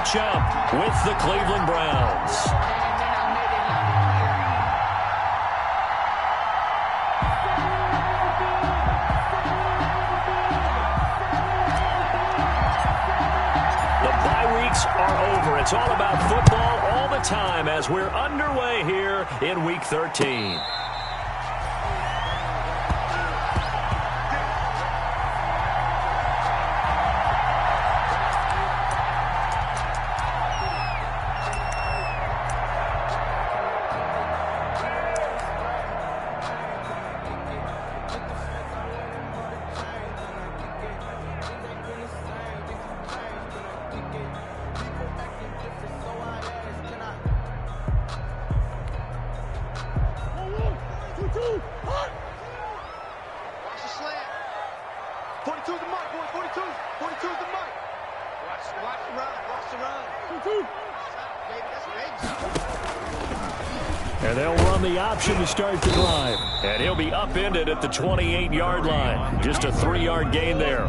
matchup with the Cleveland Browns. Are over. It's all about football all the time as we're underway here in Week 13. And they'll run the option to start the drive. And he'll be upended at the 28-yard line. Just a 3-yard gain there.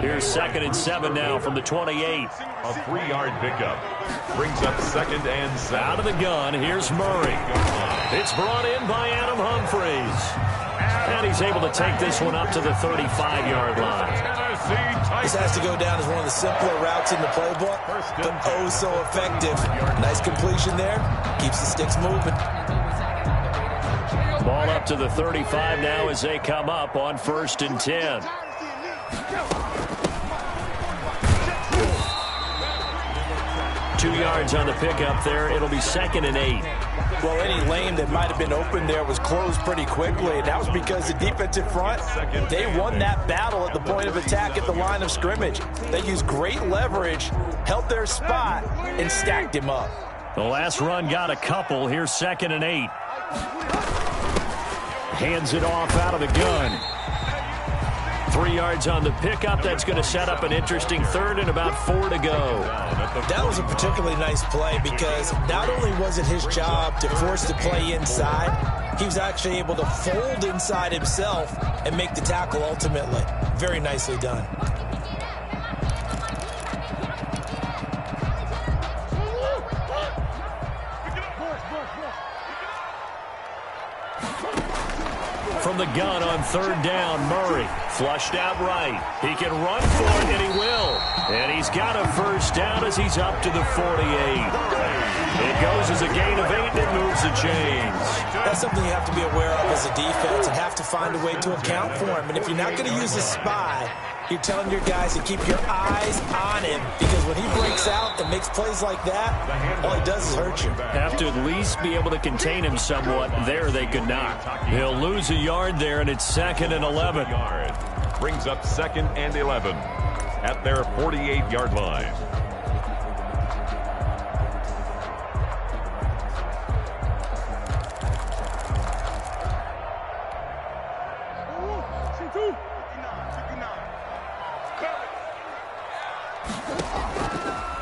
Here's 2nd and 7 now from the 28. A 3-yard pickup. Brings up 2nd and 7. Out of the gun, here's Murray. It's brought in by Adam Humphries. And he's able to take this one up to the 35-yard line. This has to go down as one of the simpler routes in the playbook, but oh so effective. Nice completion there. Keeps the sticks moving. Ball up to the 35 now as they come up on 1st and 10. Two yards on the pickup there. It'll be 2nd and 8. Well, any lane that might have been open there was closed pretty quickly, and that was because the defensive front, they won that battle at the point of attack at the line of scrimmage. They used great leverage, held their spot, and stacked him up. The last run got a couple. Here's 2nd and 8. Hands it off out of the gun. 3 yards on the pickup. That's going to set up an interesting 3rd and about 4 to go. That was a particularly nice play because not only was it his job to force the play inside, he was actually able to fold inside himself and make the tackle ultimately. Very nicely done. From the gun on 3rd down, Murray flushed out right. He can run for it, and he will. And he's got a 1st down as he's up to the 48. It goes as a gain of 8, and it moves the chains. That's something you have to be aware of as a defense and have to find a way to account for him. And if you're not going to use a spy, you're telling your guys to keep your eyes on him, because when he breaks out and makes plays like that, all he does is hurt you. Have to at least be able to contain him somewhat. There they could not. He'll lose a yard there, and it's 2nd and 11. Brings up 2nd and 11 at their 48-yard line.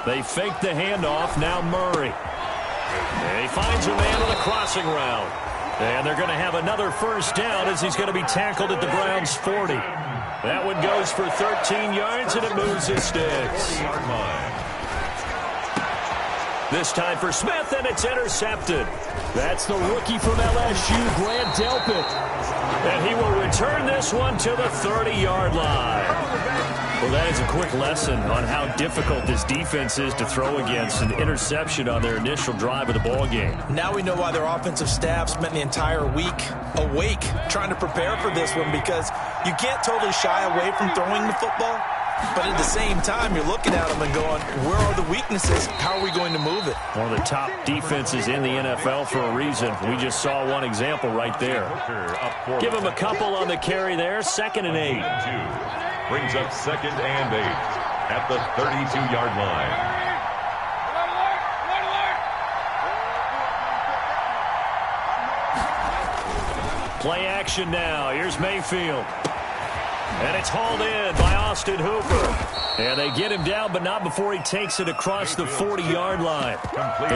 They fake the handoff. Now Murray. And he finds a man on the crossing route. And they're going to have another 1st down as he's going to be tackled at the Browns' 40. That one goes for 13 yards, and it moves his sticks. This time for Smith, and it's intercepted. That's the rookie from LSU, Grant Delpit. And he will return this one to the 30-yard line. Well, that is a quick lesson on how difficult this defense is to throw against. An interception on their initial drive of the ball game. Now we know why their offensive staff spent the entire week awake trying to prepare for this one, because you can't totally shy away from throwing the football. But at the same time, you're looking at them and going, where are the weaknesses? How are we going to move it? One of the top defenses in the NFL for a reason. We just saw one example right there. Give him a couple on the carry there. 2nd and 8. Brings up 2nd and 8 at the 32-yard line. Play action now. Here's Mayfield. And it's hauled in by Austin Hooper. And they get him down, but not before he takes it across the 40-yard line.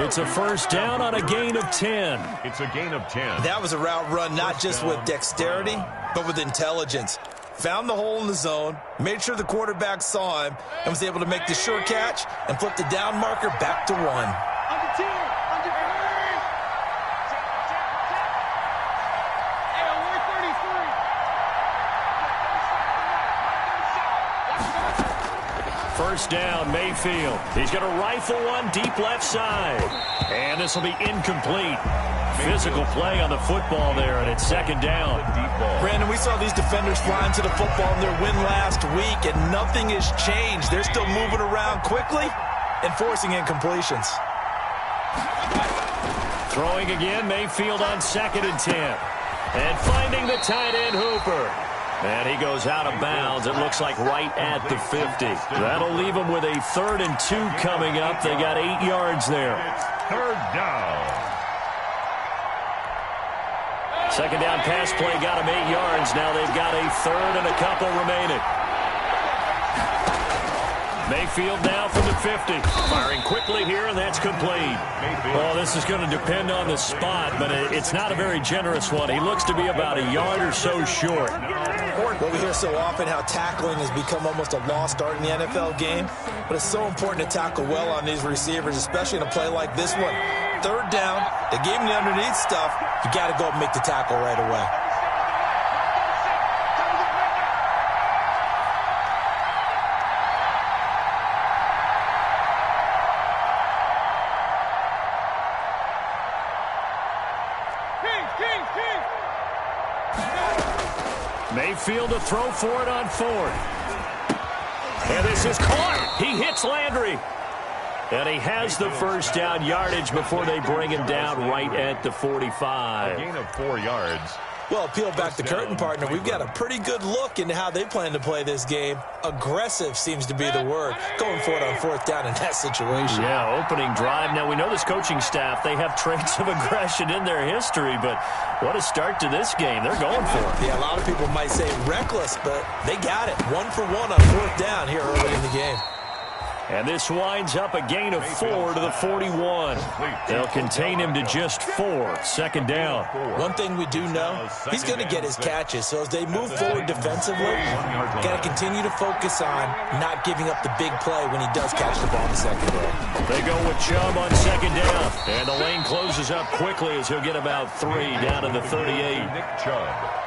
It's a 1st down on a gain of 10. It's a gain of 10. That was a route run not just with dexterity, but with intelligence. found the hole in the zone, made sure the quarterback saw him, and was able to make the sure catch and flip the down marker back to 1. First down, Mayfield. He's going to rifle one deep left side. And this will be incomplete. Physical play on the football there, and it's second down. Brandon, we saw these defenders flying to the football in their win last week, and nothing has changed. They're still moving around quickly and forcing incompletions. Throwing again, Mayfield on 2nd and 10. And finding the tight end, Hooper. And he goes out of bounds, it looks like right at the 50. That'll leave him with a 3rd and 2 coming up. They got 8 yards there. It's 3rd down. Second down pass play got him 8 yards. Now they've got a 3rd and a couple remaining. Mayfield now from the 50. Firing quickly here, and that's complete. Well, this is going to depend on the spot, but it's not a very generous one. He looks to be about a yard or so short. Well, we hear so often how tackling has become almost a lost art in the NFL game, but it's so important to tackle well on these receivers, especially in a play like this one. 3rd down, they gave him the underneath stuff. You got to go up and make the tackle right away. Mayfield to throw for it on 4th. And this is caught. He hits Landry. And he has the first down yardage before they bring him down right at the 45. A gain of 4 yards. Well, peel back the curtain, partner. We've got a pretty good look into how they plan to play this game. Aggressive seems to be the word. Going for it on 4th down in that situation. Yeah, opening drive. Now, we know this coaching staff, they have traits of aggression in their history, but what a start to this game. They're going for it. Yeah, a lot of people might say reckless, but they got it. 1 for 1 on 4th down here early in the game. And this winds up a gain of 4 to the 41. They'll contain him to just 4. Second down. One thing we do know, he's going to get his catches. So as they move forward defensively, got to continue to focus on not giving up the big play when he does catch the ball in the secondary. They go with Chubb on second down. And the lane closes up quickly as he'll get about 3 down to the 38. Nick Chubb.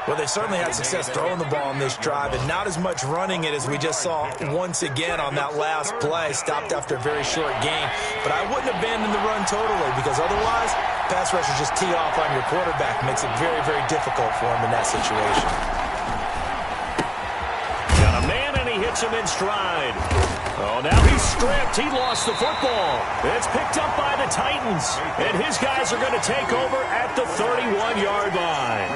Well, they certainly had success throwing the ball on this drive, and not as much running it as we just saw once again on that last play. Stopped after a very short gain. But I wouldn't abandon the run totally, because otherwise, pass rushers just tee off on your quarterback. Makes it very, very difficult for him in that situation. Got a man, and he hits him in stride. Oh, now he's stripped. He lost the football. It's picked up by the Titans. And his guys are going to take over at the 31-yard line.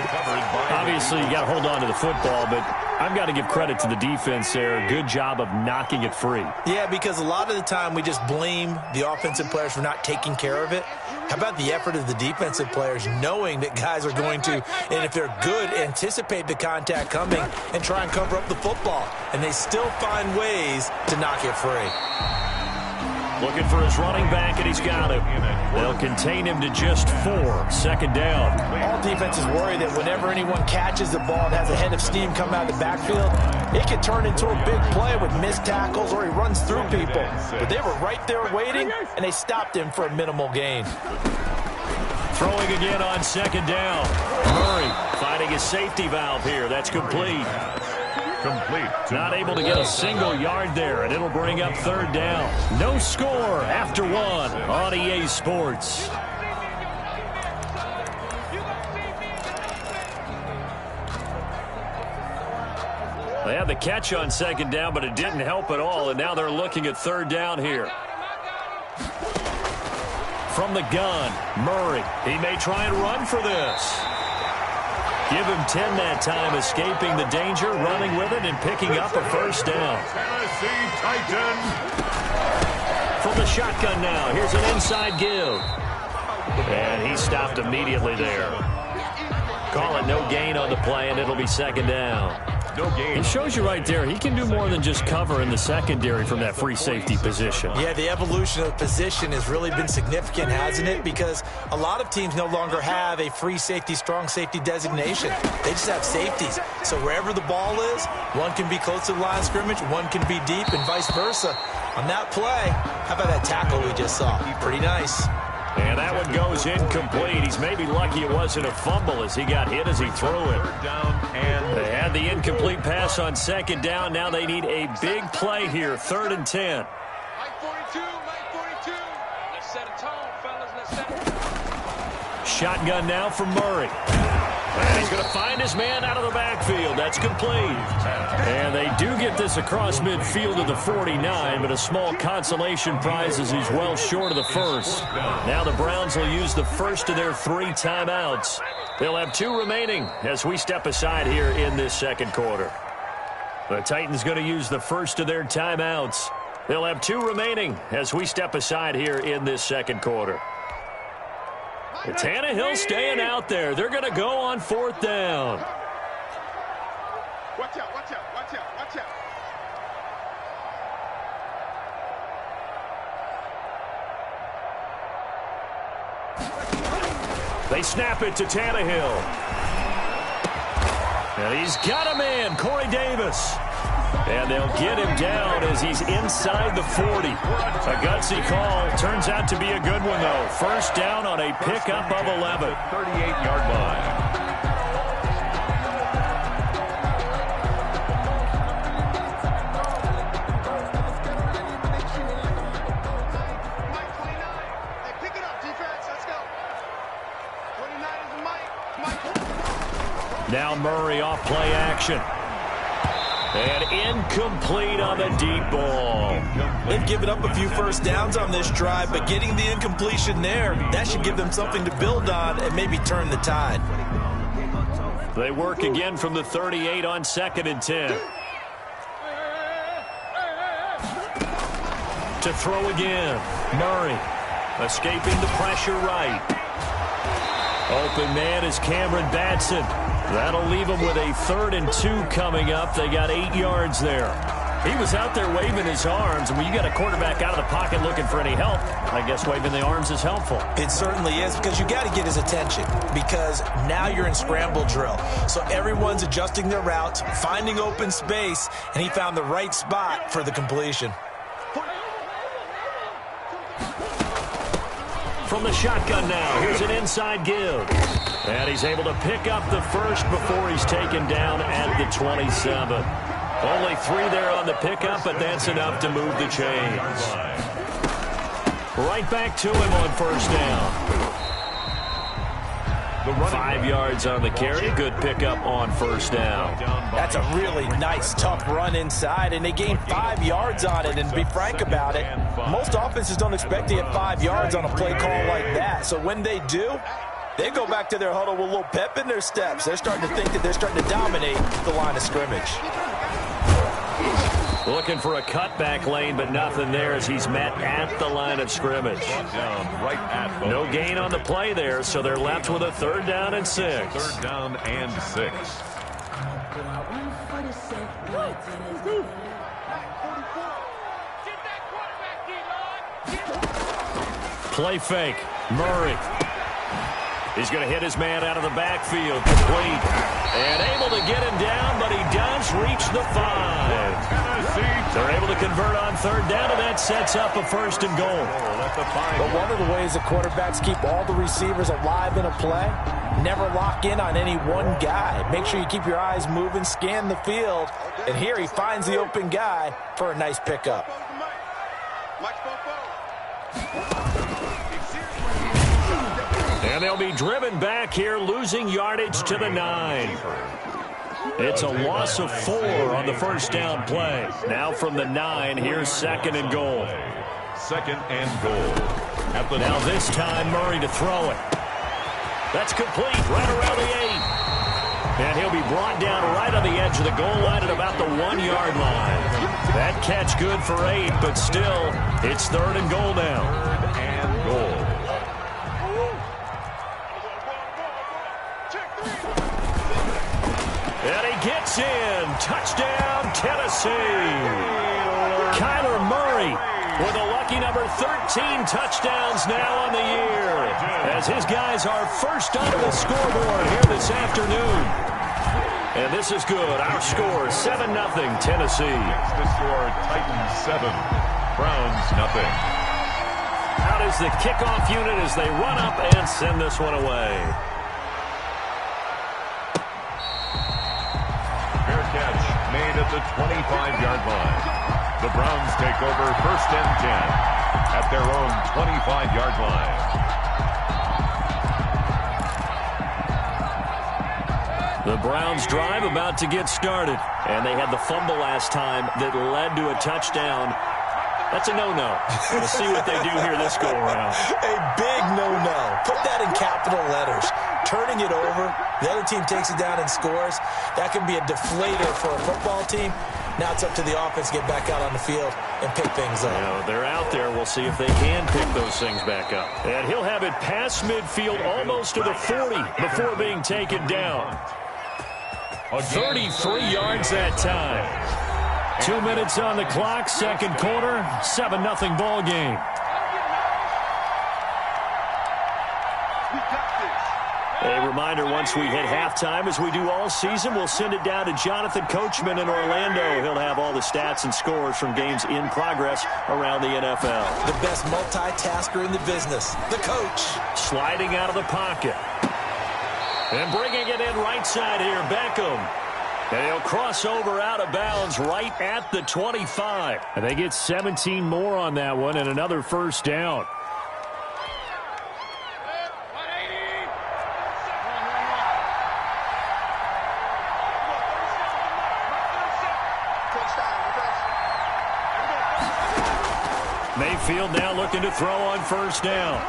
Obviously, you got to hold on to the football, but I've got to give credit to the defense there. Good job of knocking it free. Yeah, because a lot of the time we just blame the offensive players for not taking care of it. How about the effort of the defensive players knowing that guys are going to, and if they're good, anticipate the contact coming and try and cover up the football. And they still find ways to knock it free. Looking for his running back, and he's got him. They'll contain him to just 4. Second down. All defenses worry that whenever anyone catches the ball and has a head of steam come out of the backfield, it can turn into a big play with missed tackles or he runs through people. But they were right there waiting, and they stopped him for a minimal gain. Throwing again on second down. Murray finding his safety valve here. That's complete. Not able to get a single yard there, and it'll bring up third down. No score after 1 on EA Sports. They had the catch on second down, but it didn't help at all, and now they're looking at third down here. From the gun, Murray. He may try and run for this. Give him 10 that time, escaping the danger, running with it, and picking up a first down. Tennessee Titan. From the shotgun now, here's an inside give. And he stopped immediately there. Call it no gain on the play, and it'll be second down. No gain. He shows you right there, he can do more than just cover in the secondary from that free safety position. Yeah, the evolution of the position has really been significant, hasn't it? Because a lot of teams no longer have a free safety, strong safety designation. They just have safeties. So wherever the ball is, one can be close to the line of scrimmage, one can be deep, and vice versa. On that play, how about that tackle we just saw? Pretty nice. And that one goes incomplete. He's maybe lucky it wasn't a fumble as he got hit as he threw it. They had the incomplete pass on second down. Now they need a big play here, 3rd and 10. Mike 42, Mike 42. Let's set a tone, fellas. Let's set a tone. Shotgun now from Murray. And he's going to find his man out of the backfield. That's complete. And they do get this across midfield to the 49, but a small consolation prize as he's well short of the first. Now the Browns will use the first of their 3 timeouts. They'll have 2 remaining as we step aside here in this second quarter. The Titans going to use the first of their timeouts. They'll have 2 remaining as we step aside here in this second quarter. Tannehill staying out there. They're going to go on 4th down. Watch out, watch out, watch out, watch out. They snap it to Tannehill. And he's got a man, Corey Davis. And they'll get him down as he's inside the 40. A gutsy call. Turns out to be a good one, though. First down on a pickup of 11. 38-yard line. Now Murray off play action. And incomplete on the deep ball. They've given up a few first downs on this drive, but getting the incompletion there, that should give them something to build on and maybe turn the tide. They work again from the 38 on 2nd and 10. To throw again. Murray escaping the pressure right. Open man is Cameron Batson. That'll leave them with a 3rd and 2 coming up. They got 8 yards there. He was out there waving his arms, and when you got a quarterback out of the pocket looking for any help, I guess waving the arms is helpful. It certainly is, because you got to get his attention, because now you're in scramble drill. So everyone's adjusting their routes, finding open space, and he found the right spot for the completion. From the shotgun now, here's an inside give. And he's able to pick up the first before he's taken down at the 27. Only 3 there on the pickup, but that's enough to move the chains. Right back to him on first down. 5 yards on the carry. Good pickup on first down. That's a really nice, tough run inside, and they gained 5 yards on it. And to be frank about it, most offenses don't expect to get 5 yards on a play call like that. So when they do, they go back to their huddle with a little pep in their steps. They're starting to think that they're starting to dominate the line of scrimmage. Looking for a cutback lane, but nothing there as he's met at the line of scrimmage. No gain on the play there, so they're left with a 3rd down and 6. 3rd down and 6. Play fake. Murray. He's going to hit his man out of the backfield. Complete. And able to get him down, but he does reach the 5. They're able to convert on 3rd down, and that sets up a 1st and goal. But one of the ways that quarterbacks keep all the receivers alive in a play, never lock in on any one guy. Make sure you keep your eyes moving, scan the field, and here he finds the open guy for a nice pickup. And they'll be driven back here, losing yardage to the 9. It's a loss of 4 on the first down play. Now from the 9, here's 2nd and goal. 2nd and goal. Now this time, Murray to throw it. That's complete, right around the 8. And he'll be brought down right on the edge of the goal line at about the 1-yard line. That catch good for 8, but still, it's 3rd and goal now. 3rd and goal. And he gets in. Touchdown, Tennessee. Kyler Murray with a lucky number 13 touchdowns now on the year, as his guys are first onto the scoreboard here this afternoon. And this is good. Our score, 7-0, Tennessee. Next to score, Titans 7, Browns 0. Out is the kickoff unit as they run up and send this one away. Fair catch made at the 25-yard line. The Browns take over 1st and 10 at their own 25-yard line. The Browns drive about to get started, and they had the fumble last time that led to a touchdown. That's a no-no. We'll see what they do here this go-around. A big no-no. Put that in capital letters. Turning it over, the other team takes it down and scores. That can be a deflator for a football team. Now it's up to the offense to get back out on the field and pick things up. You know, they're out there. We'll see if they can pick those things back up. And he'll have it past midfield almost to the 40 before being taken down. 33 yards that time. 2 minutes on the clock, second quarter, 7-0 ball game. A reminder, once we hit halftime, as we do all season, we'll send it down to Jonathan Coachman in Orlando. He'll have all the stats and scores from games in progress around the NFL. The best multitasker in the business, the coach. Sliding out of the pocket. And bringing it in right side here, Beckham. And he'll cross over out of bounds right at the 25. And they get 17 more on that one and another first down. Mayfield now looking to throw on first down.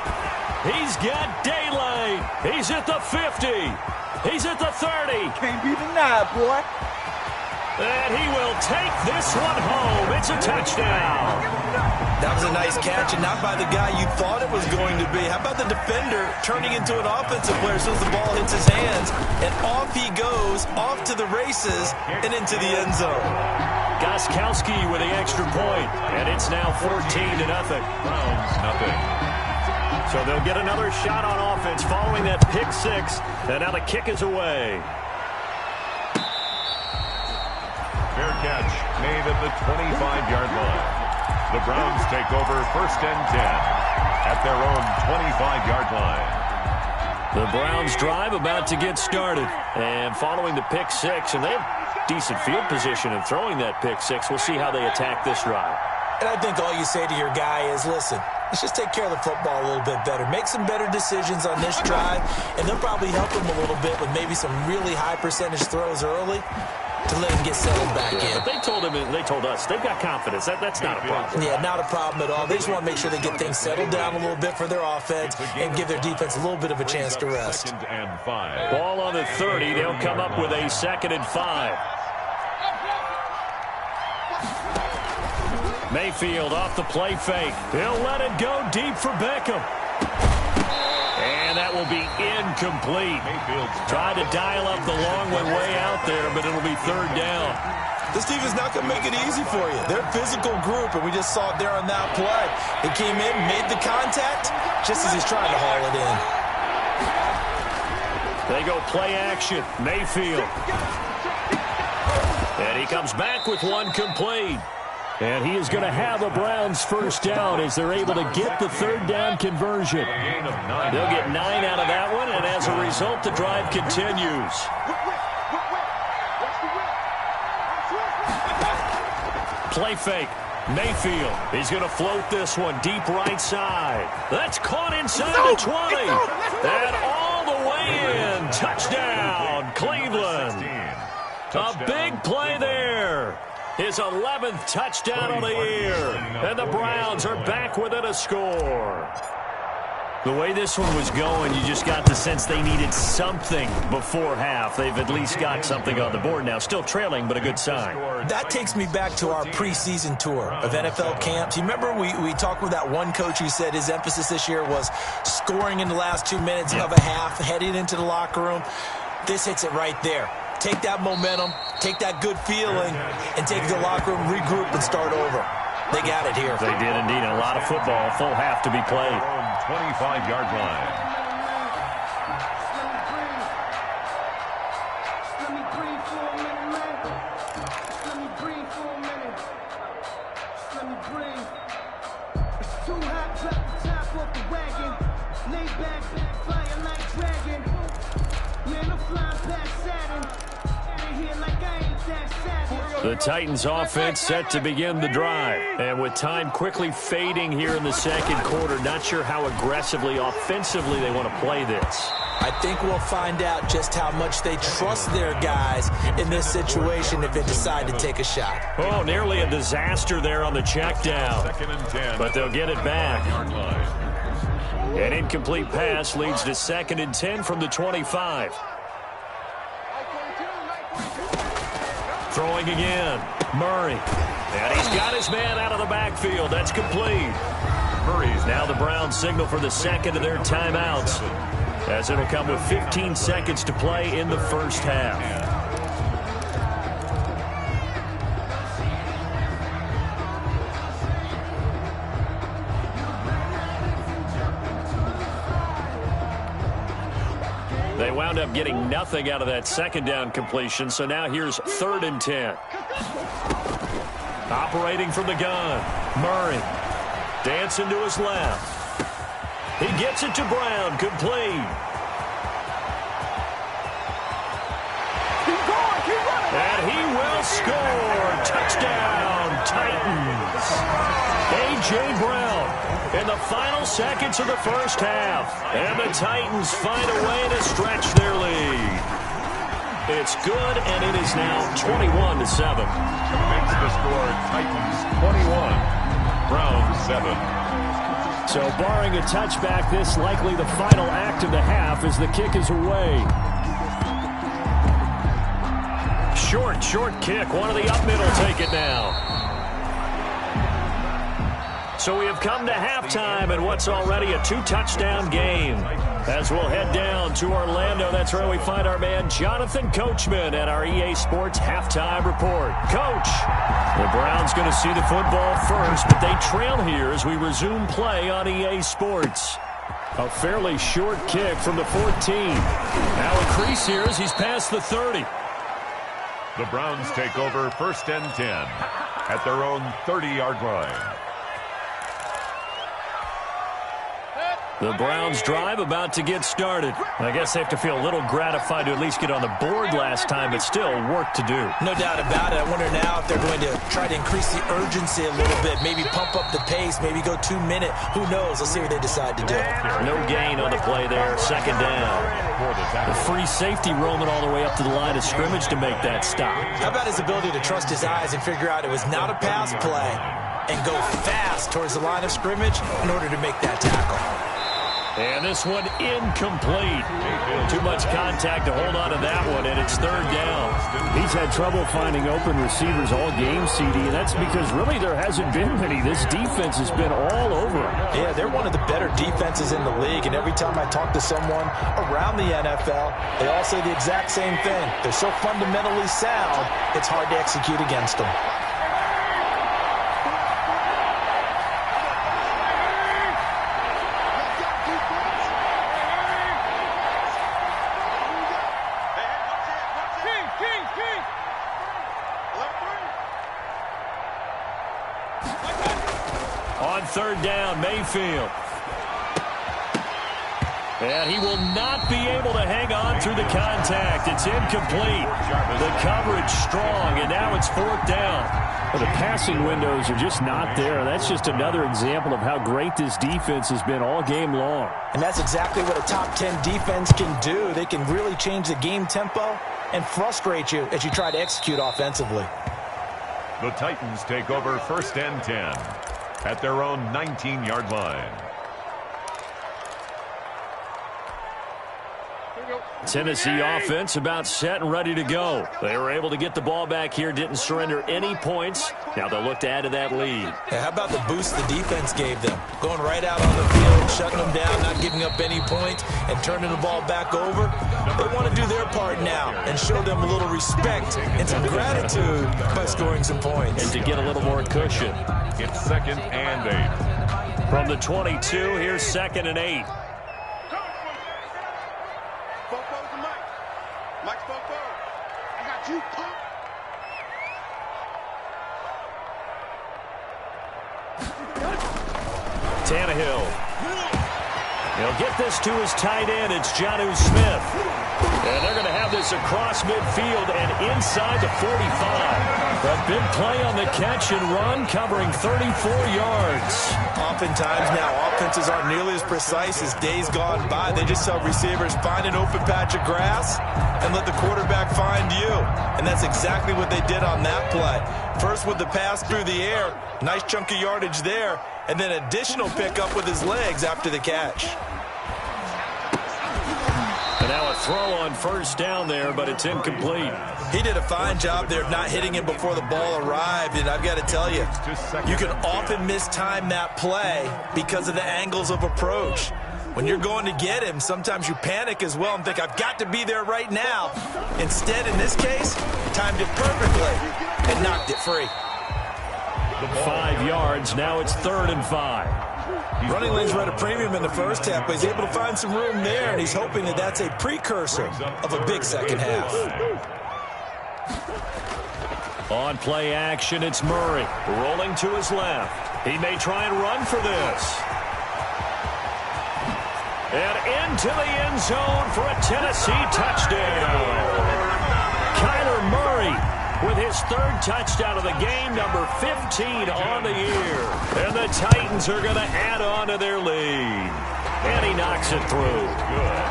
He's got daylight. He's at the 50. He's at the 30. Can't be denied, boy. And he will take this one home. It's a touchdown. That was a nice catch, and not by the guy you thought it was going to be. How about the defender turning into an offensive player as soon as the ball hits his hands? And off he goes, off to the races, and into the end zone. Gostkowski with the extra point, and it's now 14-0. Browns 0. So they'll get another shot on offense following that pick six, and now the kick is away. Fair catch made at the 25-yard line. The Browns take over 1st and 10 at their own 25-yard line. The Browns drive about to get started, and following the pick six, and they have decent field position in throwing that pick six. We'll see how they attack this drive. And I think all you say to your guy is, listen, let's just take care of the football a little bit better. Make some better decisions on this drive, and they'll probably help him a little bit with maybe some really high percentage throws early to let him get settled back in. But they told us they've got confidence. That's not a problem. Yeah, not a problem at all. They just want to make sure they get things settled down a little bit for their offense and give their defense a little bit of a chance to rest. 2nd and 5. Ball on the 30. They'll come up with a 2nd and 5. Mayfield off the play fake. He'll let it go deep for Beckham. And that will be incomplete. Tried to dial up the long one way out there, but it'll be 3rd down. This team is not going to make it easy for you. They're a physical group, and we just saw it there on that play. He came in, made the contact, just as he's trying to haul it in. They go play action. Mayfield. And he comes back with one complete. And he is going to have a Browns first down as they're able to get the 3rd down conversion. They'll get 9 out of that one, and as a result, the drive continues. Play fake. Mayfield. He's going to float this one deep right side. That's caught inside the 20. And all the way in. Touchdown, Cleveland. A big play there. His 11th touchdown of the year. And the Browns are back within a score. The way this one was going, you just got the sense they needed something before half. They've at least got something on the board now. Still trailing, but a good sign. That takes me back to our preseason tour of NFL camps. You remember we talked with that one coach who said his emphasis this year was scoring in the last 2 minutes of a half, heading into the locker room. This hits it right there. take that momentum, take that good feeling, and take it to the locker room, regroup, and start over. They got it here. They did indeed. A lot of football, full half to be played. 25-yard line. The Titans offense set to begin the drive. And with time quickly fading here in the second quarter, not sure how aggressively, offensively they want to play this. I think we'll find out just how much they trust their guys in this situation if they decide to take a shot. Oh, nearly a disaster there on the check down. But they'll get it back. An incomplete pass leads to 2nd and 10 from the 25. Throwing again. Murray. And he's got his man out of the backfield. That's complete. Murray's now the Browns signal for the second of their timeouts, as it'll come with 15 seconds to play in the first half. They wound up getting nothing out of that second down completion, so now here's 3rd and 10. Operating from the gun, Murray. Dancing to his left. He gets it to Brown, complete. And he will score. Touchdown, Titans. A.J. Brown in the final seconds of the first half. And the Titans find a way to stretch their lead. It's good, and it is now 21-7. Makes the score Titans 21, Browns 7. So barring a touchback, this likely the final act of the half as the kick is away. Short kick. One of the up middle take it now. So we have come to halftime in what's already a 2-touchdown game. As we'll head down to Orlando, that's where we find our man Jonathan Coachman at our EA Sports Halftime Report. Coach, the Browns going to see the football first, but they trail here as we resume play on EA Sports. A fairly short kick from the 14. Now a crease here as he's past the 30. The Browns take over 1st and 10 at their own 30-yard line. The Browns drive about to get started. I guess they have to feel a little gratified to at least get on the board last time, but still work to do. No doubt about it. I wonder now if they're going to try to increase the urgency a little bit, maybe pump up the pace, maybe go 2-minute. Who knows? Let's see what they decide to do. No gain on the play there. 2nd down. The free safety roaming all the way up to the line of scrimmage to make that stop. How about his ability to trust his eyes and figure out it was not a pass play and go fast towards the line of scrimmage in order to make that tackle. And this one incomplete. Too much contact to hold on to that one, and it's 3rd down. He's had trouble finding open receivers all game, CD, and that's because really there hasn't been many. This defense has been all over him. Yeah, they're one of the better defenses in the league, and every time I talk to someone around the NFL, they all say the exact same thing. They're so fundamentally sound, it's hard to execute against them. On 3rd down, Mayfield. And he will not be able to hang on through the contact. It's incomplete. The coverage strong, and now it's 4th down. Well, the passing windows are just not there. That's just another example of how great this defense has been all game long. And that's exactly what a top 10 defense can do. They can really change the game tempo and frustrate you as you try to execute offensively. The Titans take over 1st and 10 at their own 19-yard line. Tennessee offense about set and ready to go. They were able to get the ball back here, didn't surrender any points. Now they'll look to add to that lead. Yeah, how about the boost the defense gave them? Going right out on the field, shutting them down, not giving up any points, and turning the ball back over. They want to do their part now and show them a little respect and some gratitude by scoring some points. And to get a little more cushion. It's 2nd and 8. From the 22, here's 2nd and 8. Tannehill. He'll get this to his tight end. It's Jonnu Smith. And they're going to have this across midfield and inside the 45. A big play on the catch and run, covering 34 yards. Oftentimes now, offenses aren't nearly as precise as days gone by. They just tell receivers, find an open patch of grass and let the quarterback find you. And that's exactly what they did on that play. First with the pass through the air, nice chunk of yardage there, and then additional pickup with his legs after the catch. And now a throw on first down there, but it's incomplete. He did a fine job there of not hitting him before the ball arrived, and I've got to tell you, you can often mistime that play because of the angles of approach. When you're going to get him, sometimes you panic as well and think, I've got to be there right now. Instead, in this case, timed it perfectly and knocked it free. 5 yards, now it's 3rd and 5. Running lanes were at a premium in the first half, but he's able to find some room there, and he's hoping that that's a precursor of a big second half. On play action, it's Murray rolling to his left. He may try and run for this. And into the end zone for a Tennessee touchdown. Kyler Murray with his 3rd touchdown of the game, number 15 on the year. And the Titans are going to add on to their lead. And he knocks it through. Good.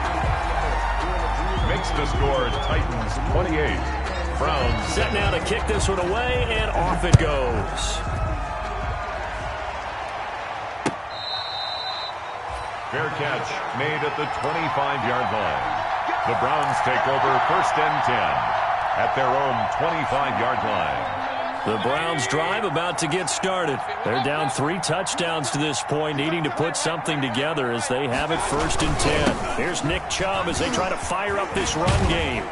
Makes the score Titans 28. Browns set now to kick this one away, and off it goes. Fair catch made at the 25-yard line. The Browns take over 1st and 10 at their own 25-yard line. The Browns drive about to get started. They're down 3 touchdowns to this point, needing to put something together as they have it 1st and 10. Here's Nick Chubb as they try to fire up this run game.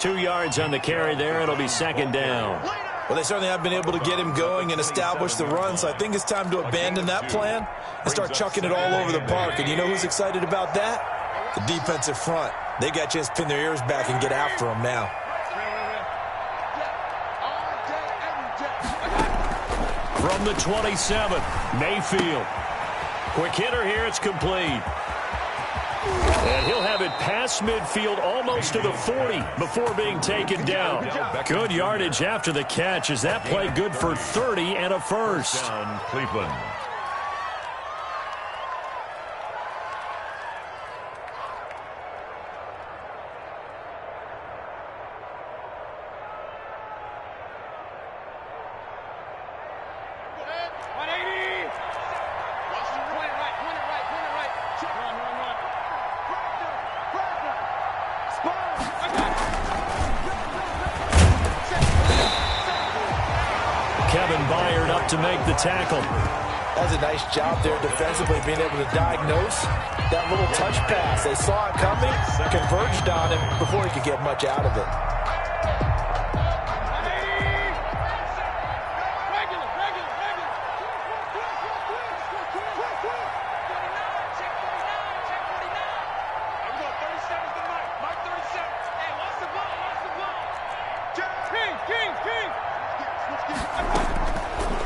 2 yards on the carry there. It'll be 2nd down. Well, they certainly have been able to get him going and establish the run, so I think it's time to abandon that plan and start chucking it all over the park. And you know who's excited about that? The defensive front. They got a chance to pin their ears back and get after him now. From the 27, Mayfield. Quick hitter here, it's complete. And he'll have it past midfield almost to the 40 before being taken down. Good yardage after the catch. Is that play good for 30 and a first? Down Cleveland. To make the tackle. That's a nice job there defensively, being able to diagnose that little touch pass. They saw it coming, converged on him before he could get much out of it.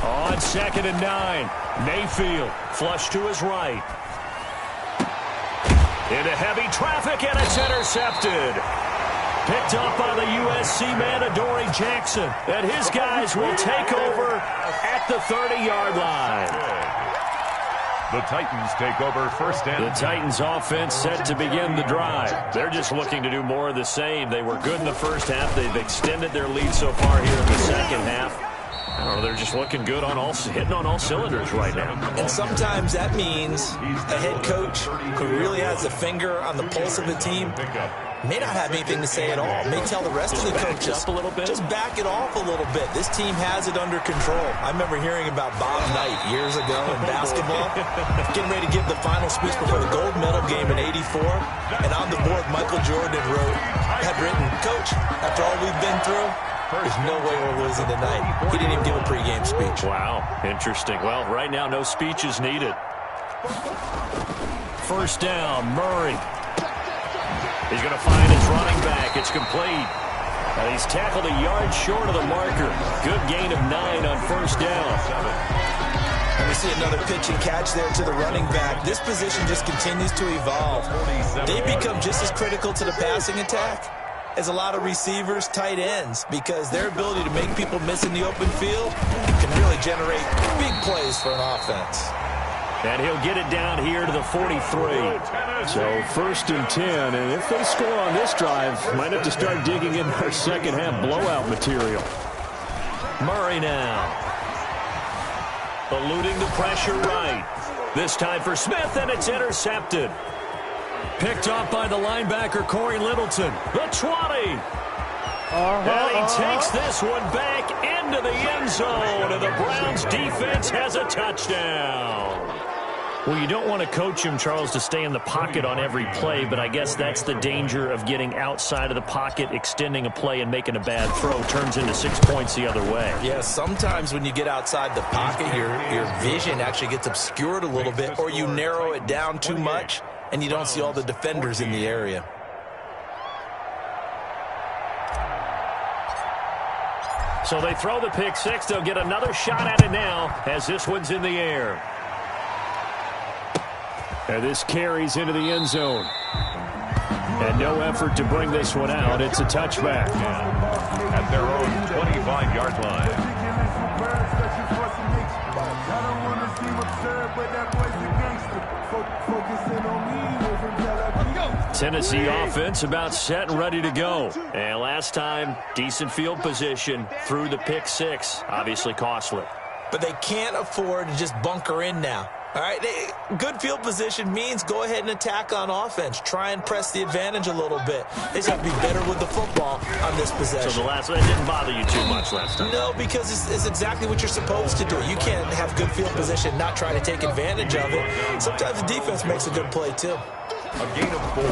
On 2nd and 9, Mayfield flush to his right. Into heavy traffic, and it's intercepted. Picked up by the USC man, Adoree Jackson. And his guys will take over at the 30-yard line. The Titans take over 1st and 10. The Titans offense set to begin the drive. They're just looking to do more of the same. They were good in the first half. They've extended their lead so far here in the second half. I don't know, they're just looking good on hitting on all cylinders right now. And sometimes that means a head coach who really has a finger on the pulse of the team may not have anything to say at all. May tell the rest of the coaches, up a little bit. just back it off a little bit. This team has it under control. I remember hearing about Bob Knight years ago in basketball, getting ready to give the final speech before the gold medal game in '84. And on the board, Michael Jordan had written, "Coach, after all we've been through, there's no way we're losing tonight." He didn't even give a pregame speech. Wow, interesting. Well, right now, no speech is needed. First down, Murray. He's going to find his running back. It's complete. He's tackled a yard short of the marker. Good gain of 9 on first down. And we see another pitch and catch there to the running back. This position just continues to evolve. They become just as critical to the passing attack as a lot of receivers, tight ends, because their ability to make people miss in the open field can really generate big plays for an offense. And he'll get it down here to the 43. So first and 10, and if they score on this drive, might have to start digging in their second half blowout material. Murray now. Eluding the pressure right. This time for Smith, and it's intercepted. Picked off by the linebacker, Corey Littleton. The 20. And he takes this one back into the end zone, and the Browns defense has a touchdown. Well, you don't want to coach him, Charles, to stay in the pocket on every play, but I guess that's the danger of getting outside of the pocket, extending a play, and making a bad throw. Turns into 6 points the other way. Yeah, sometimes when you get outside the pocket, your vision actually gets obscured a little bit, or you narrow it down too much, and you don't see all the defenders in the area. So they throw the pick six. They'll get another shot at it now as this one's in the air. And this carries into the end zone. And no effort to bring this one out. It's a touchback. At their own 25-yard line. Tennessee offense about set and ready to go. And last time, decent field position through the pick six. Obviously costly. But they can't afford to just bunker in now. All right, good field position means go ahead and attack on offense. Try and press the advantage a little bit. They just have to be better with the football on this possession. So the last one didn't bother you too much last time? No, because it's exactly what you're supposed to do. You can't have good field position, not try to take advantage of it. Sometimes the defense makes a good play, too. A gain of 4.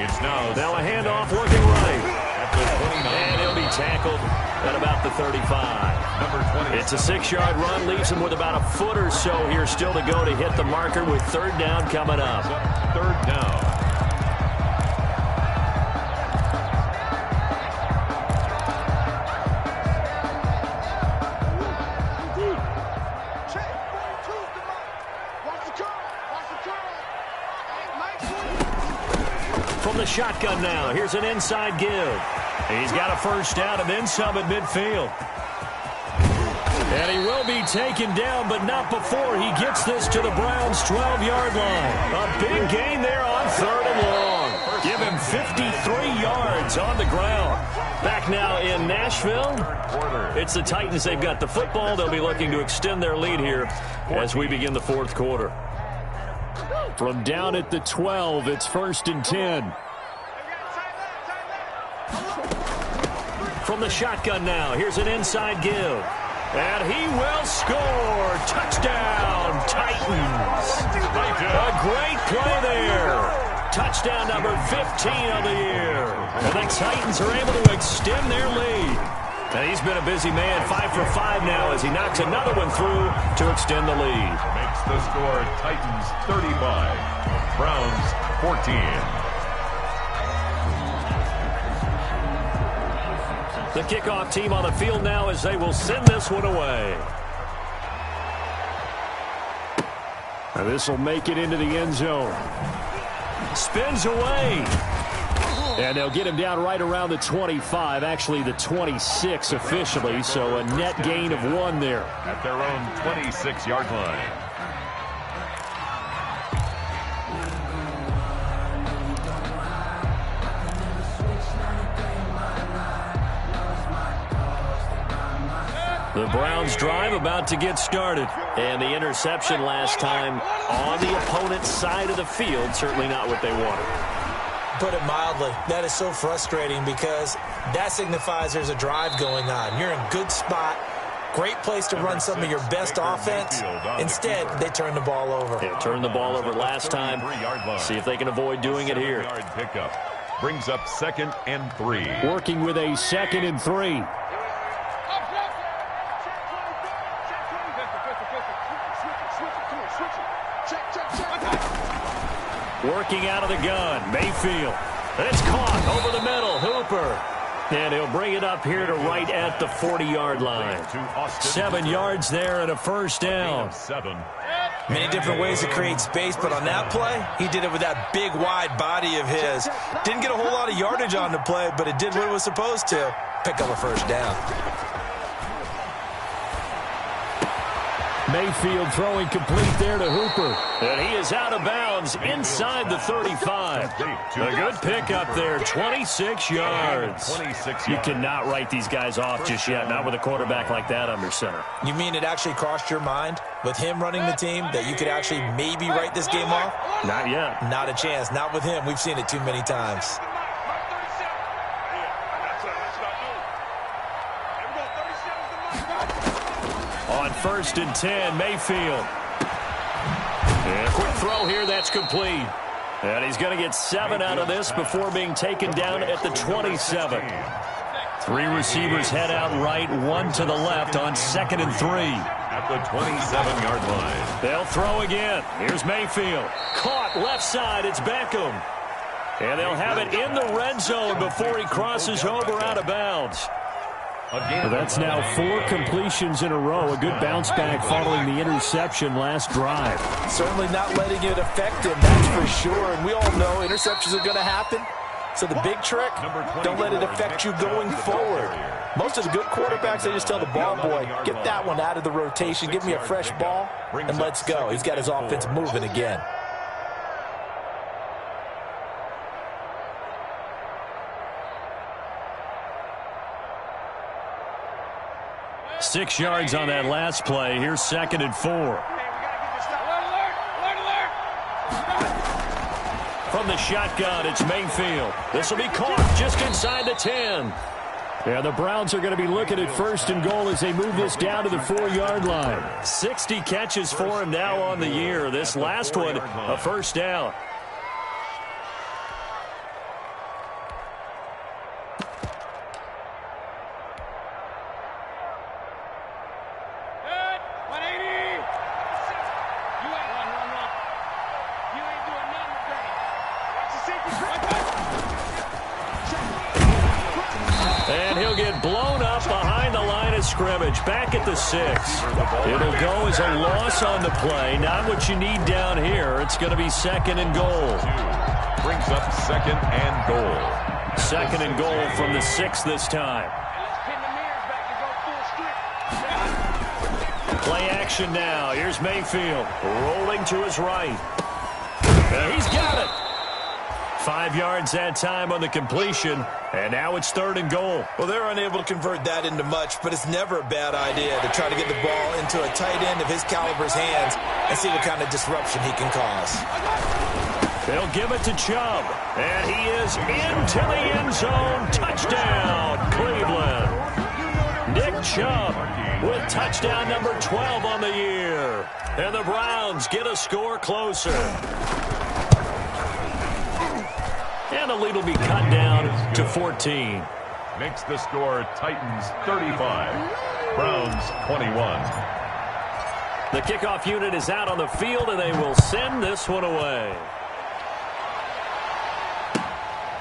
It's now a handoff working right. At the 29. And he'll be tackled at about the 35. Number 20. It's a 6-yard run, leaves him with about a foot or so here still to go to hit the marker with third down coming up. Third down. From the shotgun now, here's an inside give. He's got a first down and then some at midfield. And he will be taken down, but not before he gets this to the Browns' 12-yard line. A big gain there on third and long. Give him 53 yards on the ground. Back now in Nashville. It's the Titans. They've got the football. They'll be looking to extend their lead here as we begin the fourth quarter. From down at the 12, it's first and 10. From the shotgun now, here's an inside give. And he will score. Touchdown, Titans. A great play there. Touchdown number 15 of the year. And the Titans are able to extend their lead. And he's been a busy man, 5 for 5 now as he knocks another one through to extend the lead. Makes the score Titans 35, Browns 14. The kickoff team on the field now as they will send this one away. And this will make it into the end zone. Spins away. And they'll get him down right around the 25, actually the 26 officially, so a net gain of 1 there. At their own 26-yard line. The Browns drive about to get started. And the interception last time on the opponent's side of the field, certainly not what they wanted. Put it mildly, that is so frustrating because that signifies there's a drive going on. You're in a good spot, great place to run some of your best offense. Instead, they turn the ball over. They turned the ball over last time. See if they can avoid doing it here. Pickup brings up 2nd and 3. Working with a 2nd and 3. Working out of the gun, Mayfield. It's caught over the middle, Hooper. And he'll bring it up here to right at the 40-yard line. 7 yards there and a first down. Many different ways to create space, but on that play, he did it with that big, wide body of his. Didn't get a whole lot of yardage on the play, but it did what it was supposed to. Pick up a first down. Mayfield throwing complete there to Hooper. And he is out of bounds inside the 35. A good pickup there, 26 yards. You cannot write these guys off just yet, not with a quarterback like that under center. You mean it actually crossed your mind with him running the team that you could actually maybe write this game off? Not yet. Not a chance. Not with him. We've seen it too many times. On 1st and 10, Mayfield. And a quick throw here, that's complete. And he's going to get 7 out of this before being taken down at the 27. 3 receivers head out right, 1 to the left on 2nd and 3. At the 27-yard line. They'll throw again. Here's Mayfield. Caught left side, it's Beckham. And they'll have it in the red zone before he crosses over out of bounds. Well, that's now 4 completions in a row. A good bounce back following the interception last drive. Certainly not letting it affect him, that's for sure. And we all know interceptions are going to happen. So the big trick, don't let it affect you going forward. Most of the good quarterbacks, they just tell the ball boy, get that one out of the rotation, give me a fresh ball, and let's go. He's got his offense moving again. Six yards on that last play. Here's 2nd and 4. From the shotgun, it's Mayfield. This will be caught just inside the 10. Yeah, the Browns are going to be looking at 1st and goal as they move this down to the 4-yard line. 60 catches for him now on the year. This last one, a first down. And he'll get blown up behind the line of scrimmage, back at the 6. It'll go as a loss on the play. Not what you need down here. It's going to be 2nd and goal. Brings up 2nd and goal. 2nd and goal from the 6 this time. Play action now. Here's Mayfield rolling to his right. And he's got it. 5 yards that time on the completion, and now it's 3rd and goal. Well, they're unable to convert that into much, but it's never a bad idea to try to get the ball into a tight end of his caliber's hands and see what kind of disruption he can cause. They'll give it to Chubb, and he is into the end zone. Touchdown, Cleveland. Nick Chubb with touchdown number 12 on the year. And the Browns get a score closer. And the lead will be cut down to 14. Makes the score Titans 35, Browns 21. The kickoff unit is out on the field, and they will send this one away.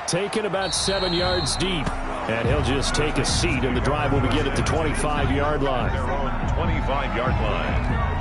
Taken about 7 yards deep. And he'll just take a seat, and the drive will begin at the 25-yard line. Their own 25-yard line.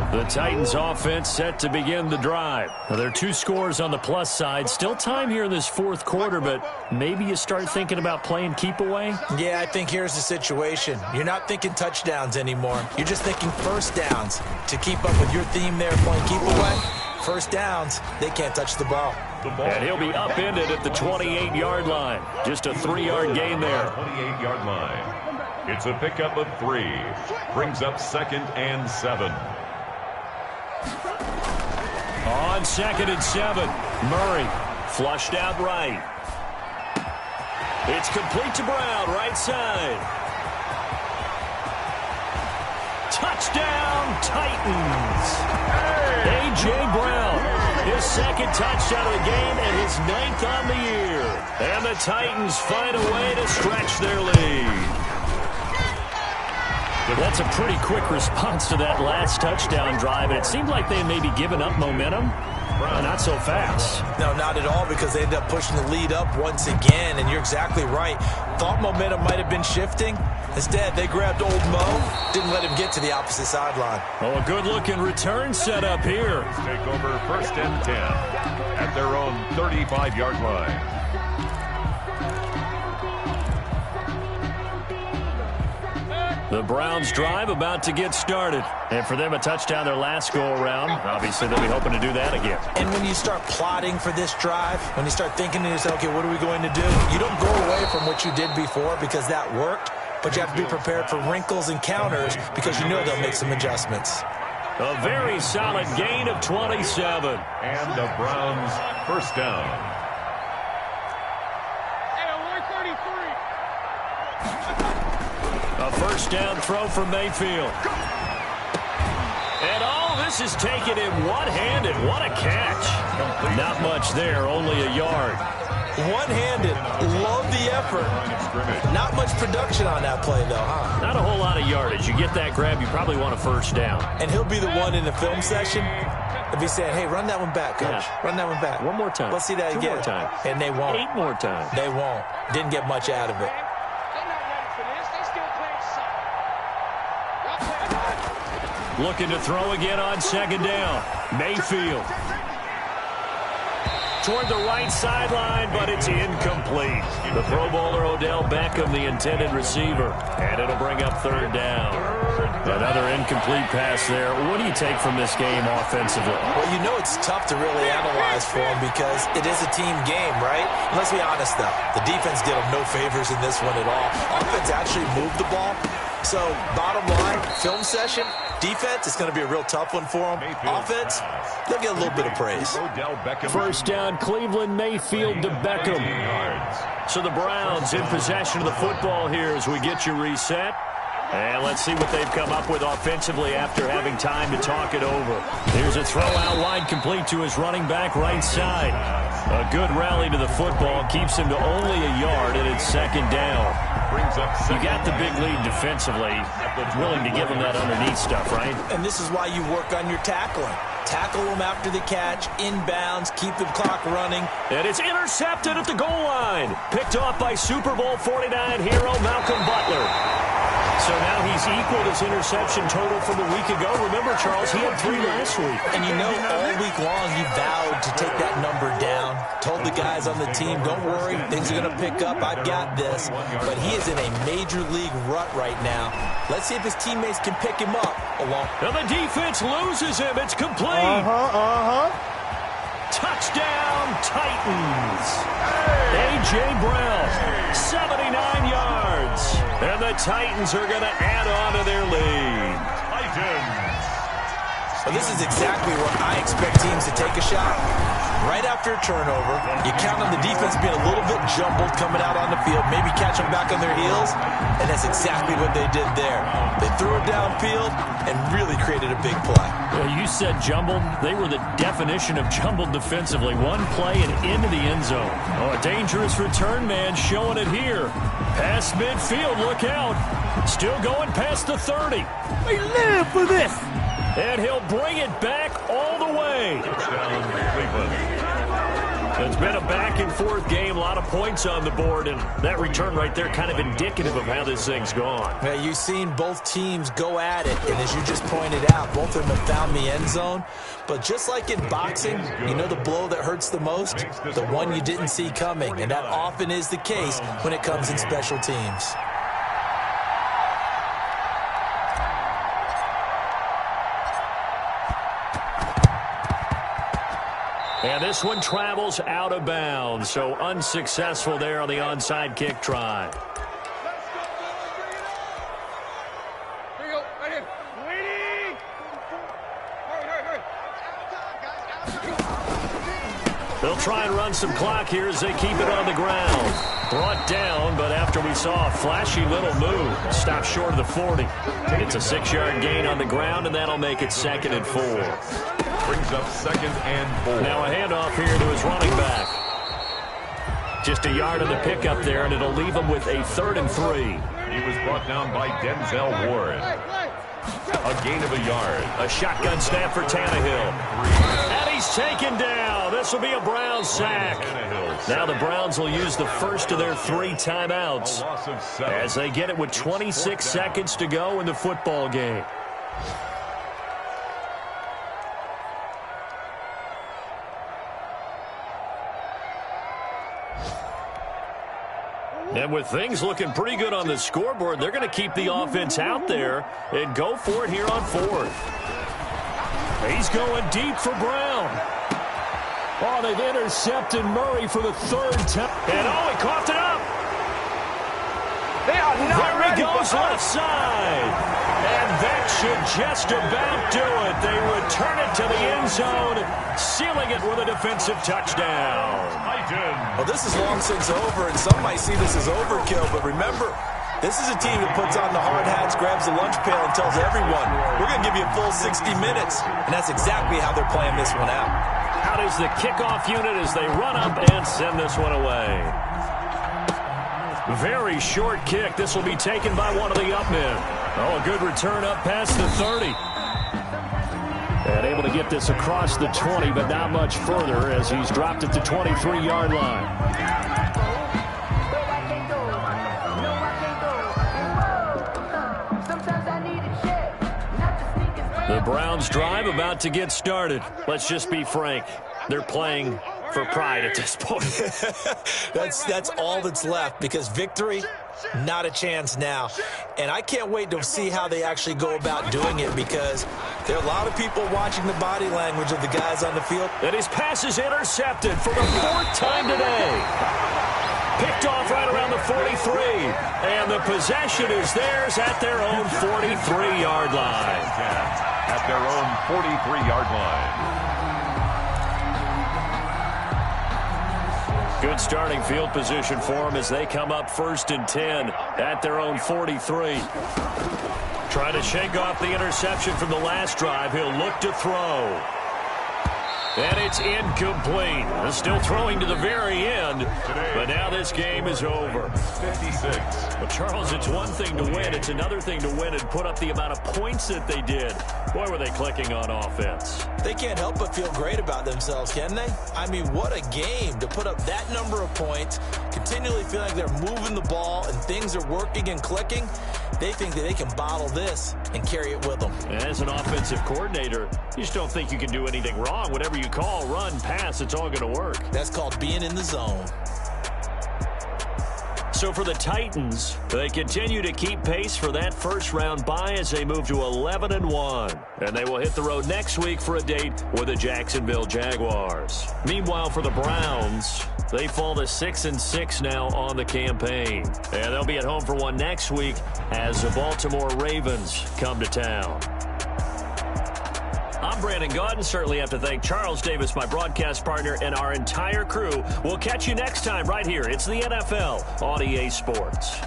The Titans offense set to begin the drive. Now, there are 2 scores on the plus side. Still time here in this 4th quarter, but maybe you start thinking about playing keep away? Yeah, I think here's the situation. You're not thinking touchdowns anymore. You're just thinking first downs. To keep up with your theme there, playing keep away, first downs, they can't touch the ball. And he'll be upended at the 28-yard line. Just a 3-yard gain there. 28-yard line. It's a pickup of 3. Brings up 2nd and 7. On 2nd and 7, Murray flushed out right. It's complete to Brown, right side. Touchdown, Titans. A.J. Brown, his 2nd touchdown of the game and his 9th on the year. And the Titans find a way to stretch their lead. That's a pretty quick response to that last touchdown drive, and it seemed like they had maybe given up momentum. Not so fast. No, not at all, because they ended up pushing the lead up once again, and you're exactly right. Thought momentum might have been shifting. Instead, they grabbed old Mo, didn't let him get to the opposite sideline. Oh, a good-looking return set up here. Take over 1st and 10 at their own 35-yard line. The Browns drive about to get started. And for them, a touchdown their last go-around. Obviously, they'll be hoping to do that again. And when you start plotting for this drive, when you start thinking to yourself, okay, what are we going to do? You don't go away from what you did before because that worked, but you have to be prepared for wrinkles and counters because you know they'll make some adjustments. A very solid gain of 27. And the Browns' 1st down. A 1st down throw from Mayfield. And all this is taken in one-handed. What a catch. Not much there, only a yard. One-handed. Love the effort. Not much production on that play, though, huh? Not a whole lot of yardage. You get that grab, you probably want a 1st down. And he'll be the one in the film session if he's saying, hey, run that one back, coach. Yeah. Run that one back. One more time. Let's see that 2 again. more times. And they won't. 8 more times. They won't. Didn't get much out of it. Looking to throw again on 2nd down. Mayfield. Toward the right sideline, but it's incomplete. The Pro Bowler Odell Beckham, the intended receiver. And it'll bring up 3rd down. Another incomplete pass there. What do you take from this game offensively? Well, you know it's tough to really analyze for them because it is a team game, right? And let's be honest, though. The defense did them no favors in this one at all. Offense actually moved the ball. So, bottom line, film session, defense, it's going to be a real tough one for them. Offense, they'll get a little bit of praise. 1st down, Cleveland, Mayfield to Beckham. So the Browns in possession of the football here as we get you reset. And let's see what they've come up with offensively after having time to talk it over. Here's a throw out wide, complete to his running back right side. A good rally to the football keeps him to only a yard, and it's 2nd down. You got the big lead defensively. Willing to give him that underneath stuff, right? And this is why you work on your tackling. Tackle them after the catch, inbounds, keep the clock running. And it's intercepted at the goal line. Picked off by Super Bowl 49 hero Malcolm Butler. So now he's equaled his interception total from a week ago. Remember, Charles, he had 3 last week. And you know, all week long he vowed to take that number down. Told the guys on the team, don't worry, things are going to pick up. I've got this. But he is in a major league rut right now. Let's see if his teammates can pick him up along. Now the defense loses him. It's complete. Touchdown, Titans. A.J. Brown, 79 yards. And the Titans are going to add on to their lead. Titans. Well, this is exactly where I expect teams to take a shot. Right after a turnover, you count on the defense being a little bit jumbled coming out on the field, maybe catch them back on their heels, and that's exactly what they did there. They threw it downfield and really created a big play. Well, you said jumbled. They were the definition of jumbled defensively. One play and into the end zone. Oh, a dangerous return man showing it here. Past midfield, look out. Still going past the 30. We live for this. And he'll bring it back all the way. It's been a back-and-forth game, a lot of points on the board, and that return right there kind of indicative of how this thing's gone. Now, you've seen both teams go at it, and as you just pointed out, both of them have found the end zone. But just like in boxing, you know the blow that hurts the most? The one you didn't see coming, and that often is the case when it comes in special teams. And this one travels out of bounds, so unsuccessful there on the onside kick try. They'll try and run some clock here as they keep it on the ground. Brought down, but after we saw a flashy little move, stopped short of the 40. It's a 6-yard gain on the ground, and that'll make it 2nd and 4. Brings up 2nd and 4. Now a handoff here to his running back. Just a yard on the pickup there, and it'll leave him with a 3rd and 3. He was brought down by Denzel Ward. A gain of a yard. A shotgun snap for Tannehill. And he's taken down. This will be a Browns sack. Now the Browns will use the first of their 3 timeouts as they get it with 26 seconds to go in the football game. And with things looking pretty good on the scoreboard, they're going to keep the offense out there and go for it here on 4th. He's going deep for Brown. Oh, they've intercepted Murray for the 3rd time. And oh, he coughed it up. They are not there ready he goes for left side. And that should just about do it. They return it to the end zone, sealing it with a defensive touchdown. Well, this is long since over, and some might see this as overkill, but remember, this is a team that puts on the hard hats, grabs the lunch pail, and tells everyone, we're going to give you a full 60 minutes, and that's exactly how they're playing this one out. Out is the kickoff unit as they run up and send this one away. Very short kick. This will be taken by one of the up men. Oh, a good return up past the 30. And able to get this across the 20, but not much further as he's dropped at the 23-yard line. The Browns drive about to get started. Let's just be frank. They're playing for pride at this point. That's all that's left, because victory, not a chance now. And I can't wait to see how they actually go about doing it, because there are a lot of people watching the body language of the guys on the field. And his pass is intercepted for the 4th time today. Picked off right around the 43. And the possession is theirs at their own 43-yard line. At their own 43-yard line. Good starting field position for them as they come up 1st and 10 at their own 43. Trying to shake off the interception from the last drive. He'll look to throw. And it's incomplete. Still throwing to the very end, but now this game is over. 56. Well, Charles, it's one thing to win. It's another thing to win and put up the amount of points that they did. Boy, were they clicking on offense. They can't help but feel great about themselves, can they? I mean, what a game to put up that number of points, continually feel like they're moving the ball and things are working and clicking. They think that they can bottle this and carry it with them. As an offensive coordinator, you just don't think you can do anything wrong. Whatever you call, run, pass, it's all going to work. That's called being in the zone. So for the Titans, they continue to keep pace for that first-round bye as they move to 11-1. And they will hit the road next week for a date with the Jacksonville Jaguars. Meanwhile, for the Browns, they fall to 6-6 now on the campaign. And they'll be at home for one next week as the Baltimore Ravens come to town. I'm Brandon Gaudin. Certainly have to thank Charles Davis, my broadcast partner, and our entire crew. We'll catch you next time right here. It's the NFL on EA Sports.